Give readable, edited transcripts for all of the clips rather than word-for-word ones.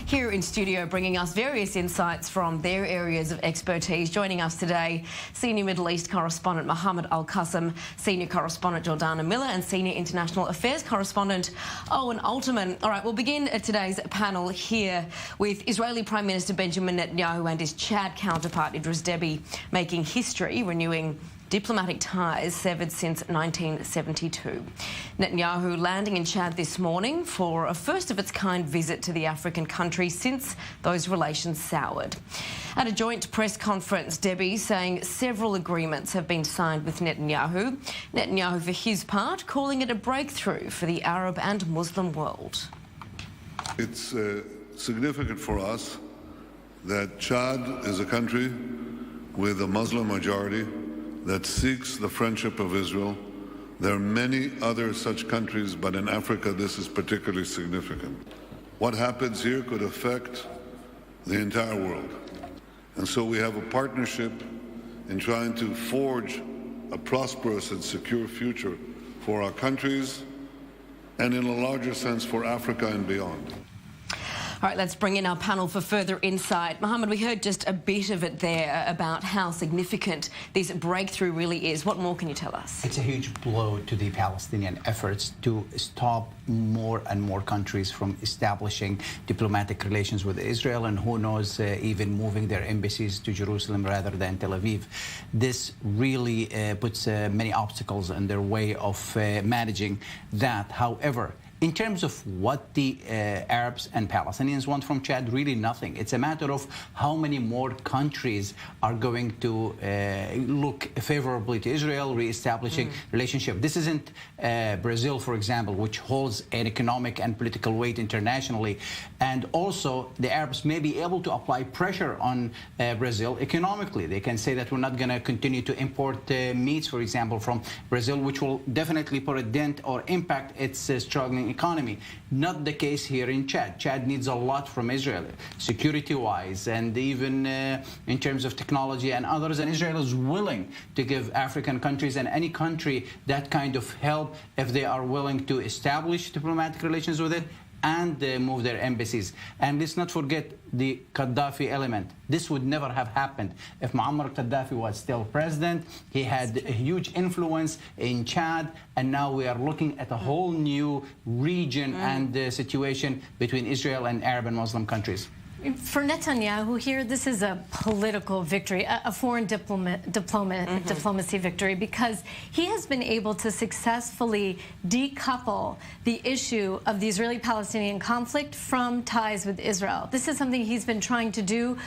here in studio bringing us various insights from their areas of expertise. Joining us today, Senior Middle East Correspondent Mohammad al-Kassim, Senior Correspondent Jordana Miller and Senior International Affairs Correspondent Owen Alterman. All right, we'll begin today's panel here with Israeli Prime Minister Benjamin Netanyahu and his Chad counterpart Idriss Déby making history, renewing diplomatic ties severed since 1972. Netanyahu landing in Chad this morning for a first-of-its-kind visit to the African country since those relations soured. At a joint press conference, Déby saying several agreements have been signed with Netanyahu. Netanyahu, for his part, calling it a breakthrough for the Arab and Muslim world. It's significant for us that Chad is a country with a Muslim majority that seeks the friendship of Israel. There are many other such countries, but in Africa this is particularly significant. What happens here could affect the entire world. And so we have a partnership in trying to forge a prosperous and secure future for our countries and in a larger sense for Africa and beyond. All right, let's bring in our panel for further insight. Mohammad, we heard just a bit of it there about how significant this breakthrough really is. What more can you tell us? It's a huge blow to the Palestinian efforts to stop more and more countries from establishing diplomatic relations with Israel, and who knows, even moving their embassies to Jerusalem rather than Tel Aviv. This really puts many obstacles in their way of managing that. However, in terms of what the Arabs and Palestinians want from Chad, really nothing. It's a matter of how many more countries are going to look favorably to Israel, re-establishing relationship. This isn't Brazil, for example, which holds an economic and political weight internationally. And also, the Arabs may be able to apply pressure on Brazil economically. They can say that we're not going to continue to import meats, for example, from Brazil, which will definitely put a dent or impact its struggling economy. Not the case here in Chad. Chad needs a lot from Israel, security-wise, and even in terms of technology and others. And Israel is willing to give African countries and any country that kind of help if they are willing to establish diplomatic relations with it and move their embassies. And let's not forget the Gaddafi element. This would never have happened if Muammar Gaddafi was still president. He had a huge influence in Chad, and now we are looking at a whole new region and situation between Israel and Arab and Muslim countries. For Netanyahu here, this is a political victory, a foreign diplomacy victory, because he has been able to successfully decouple the issue of the Israeli-Palestinian conflict from ties with Israel. This is something he's been trying to do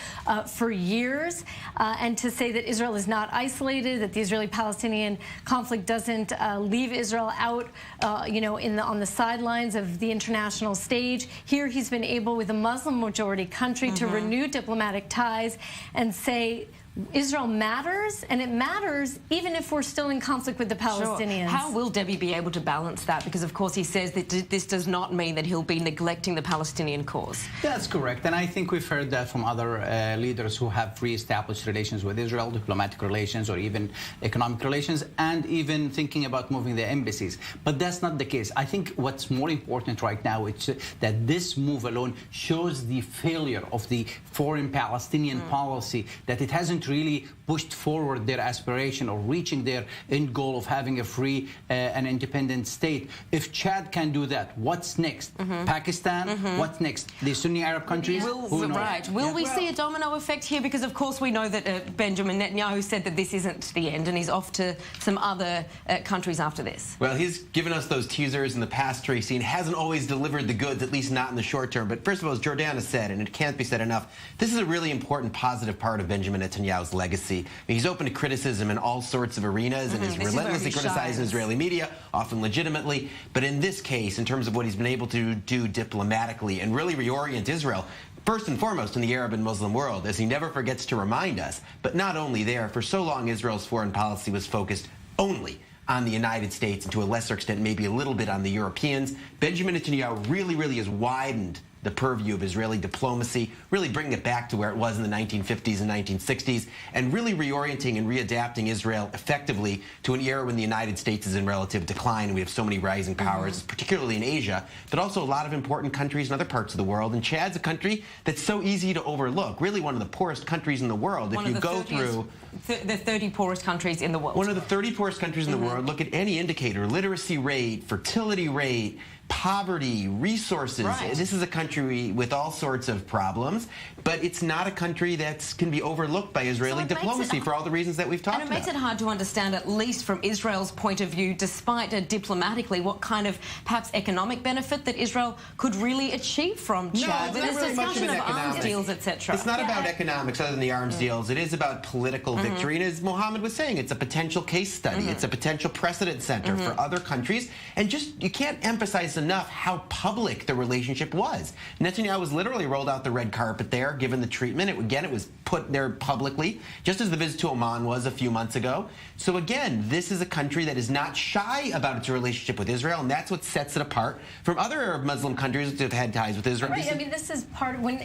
for years, and to say that Israel is not isolated, that the Israeli-Palestinian conflict doesn't leave Israel out, on the sidelines of the international stage. Here he's been able, with a Muslim majority country, to renew diplomatic ties and say Israel matters, and it matters even if we're still in conflict with the Palestinians. Sure. How will Déby be able to balance that? Because, of course, he says that this does not mean that he'll be neglecting the Palestinian cause. That's correct. And I think we've heard that from other leaders who have re-established relations with Israel, diplomatic relations or even economic relations, and even thinking about moving their embassies. But that's not the case. I think what's more important right now is that this move alone shows the failure of the foreign Palestinian policy, that it hasn't really pushed forward their aspiration or reaching their end goal of having a free and independent state. If Chad can do that, what's next? Pakistan? What's next? The Sunni Arab countries? Who knows? Will we see a domino effect here? Because, of course, we know that Benjamin Netanyahu said that this isn't the end, and he's off to some other countries after this. Well, he's given us those teasers in the past, Tracy, and hasn't always delivered the goods, at least not in the short term. But first of all, as Jordana said, and it can't be said enough, this is a really important positive part of Benjamin Netanyahu's legacy. I mean, he's open to criticism in all sorts of arenas and is relentlessly criticizing Israeli media, often legitimately. But in this case, in terms of what he's been able to do diplomatically and really reorient Israel, first and foremost in the Arab and Muslim world, as he never forgets to remind us, but not only there, for so long Israel's foreign policy was focused only on the United States and to a lesser extent maybe a little bit on the Europeans. Benjamin Netanyahu really has widened the purview of Israeli diplomacy, really bringing it back to where it was in the 1950s and 1960s, and really reorienting and readapting Israel effectively to an era when the United States is in relative decline and we have so many rising powers, particularly in Asia, but also a lot of important countries in other parts of the world. And Chad's a country that's so easy to overlook, really one of the poorest countries in the world. If you go through the 30 poorest countries in the world. One of the 30 poorest countries in the world. Look at any indicator, literacy rate, fertility rate, poverty, resources. Right. This is a country with all sorts of problems, but it's not a country that can be overlooked by Israeli diplomacy for all the reasons that we've talked about. And it makes it hard to understand, at least from Israel's point of view, despite diplomatically, what kind of perhaps economic benefit that Israel could really achieve from Chad. There's really discussion of arms deals, etc. It's not about economics other than the arms deals. It is about political victory. And as Mohammad was saying, it's a potential case study. It's a potential precedent center for other countries. And just, you can't emphasize enough how public the relationship was. Netanyahu was literally rolled out the red carpet there, given the treatment. Again, it was put there publicly, just as the visit to Oman was a few months ago. So again, this is a country that is not shy about its relationship with Israel, and that's what sets it apart from other Arab Muslim countries that have had ties with Israel. Right, I mean, this is part of, when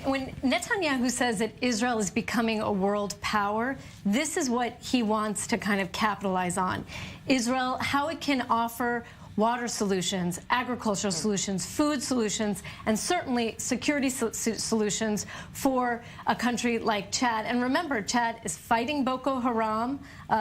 Netanyahu says that Israel is becoming a world power, this is what he wants to kind of capitalize on. Israel, how it can offer water solutions, agricultural solutions, food solutions, and certainly security solutions for a country like Chad. And remember, Chad is fighting Boko Haram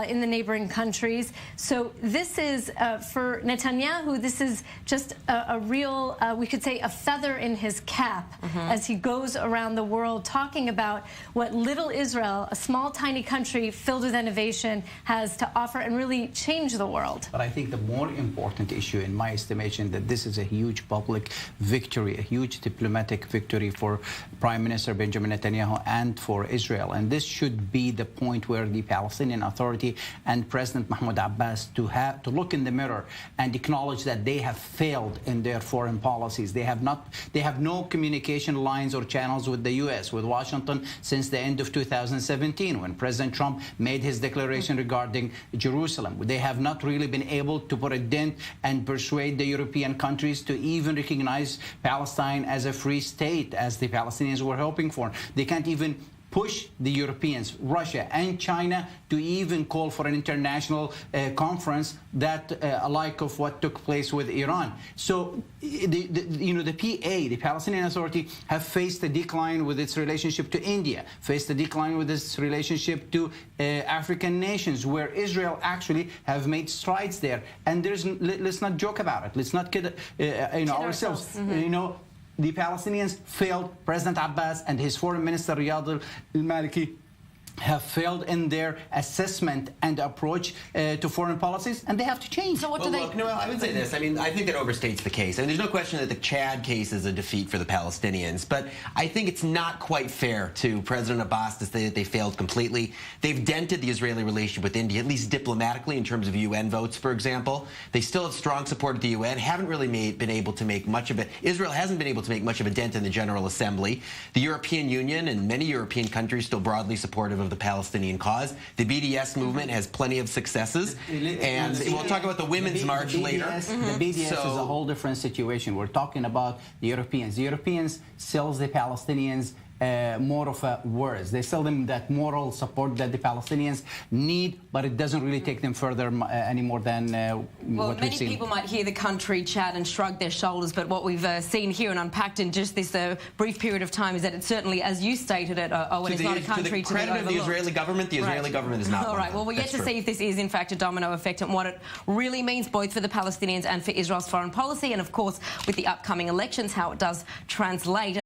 in the neighboring countries. So this is, for Netanyahu, this is just a real, we could say, a feather in his cap as he goes around the world talking about what little Israel, a small, tiny country filled with innovation, has to offer and really change the world. But I think the more important issue, in my estimation, that this is a huge public victory, a huge diplomatic victory for Prime Minister Benjamin Netanyahu and for Israel. And this should be the point where the Palestinian Authority and President Mahmoud Abbas to look in the mirror and acknowledge that they have failed in their foreign policies. They have no communication lines or channels with the U.S., with Washington, since the end of 2017, when President Trump made his declaration regarding Jerusalem. They have not really been able to put a dent and persuade the European countries to even recognize Palestine as a free state, as the Palestinians were hoping for. They can't even push the Europeans, Russia and China, to even call for an international conference that alike of what took place with Iran. So the PA, the Palestinian Authority, have faced a decline with its relationship to India, faced a decline with its relationship to African nations, where Israel actually have made strides there. And let's not joke about it. Let's not kid ourselves. The Palestinians failed. President Abbas and his foreign minister Riyad al-Maliki have failed in their assessment and approach to foreign policies, and they have to change. So what do they... Look, Noel, I would say this. I mean, I think that overstates the case. I mean, there's no question that the Chad case is a defeat for the Palestinians, but I think it's not quite fair to President Abbas to say that they failed completely. They've dented the Israeli relationship with India, at least diplomatically, in terms of UN votes, for example. They still have strong support at the UN, haven't really been able to make much of it. Israel hasn't been able to make much of a dent in the General Assembly. The European Union and many European countries still broadly supportive of the Palestinian cause. The BDS movement has plenty of successes, and we'll talk about the Women's March later. The BDS is a whole different situation. We're talking about the Europeans. The Europeans sells the Palestinians more of a words. They sell them that moral support that the Palestinians need, but it doesn't really take them further any more than what we've seen. Many people might hear the country Chad and shrug their shoulders, but what we've seen here and unpacked in just this brief period of time is that it certainly, as you stated it, Owen, is not a country to be overlooked. To the credit of the Israeli government, the Israeli government is not. All right, well, we're yet to see if this is in fact a domino effect and what it really means both for the Palestinians and for Israel's foreign policy, and of course with the upcoming elections, how it does translate.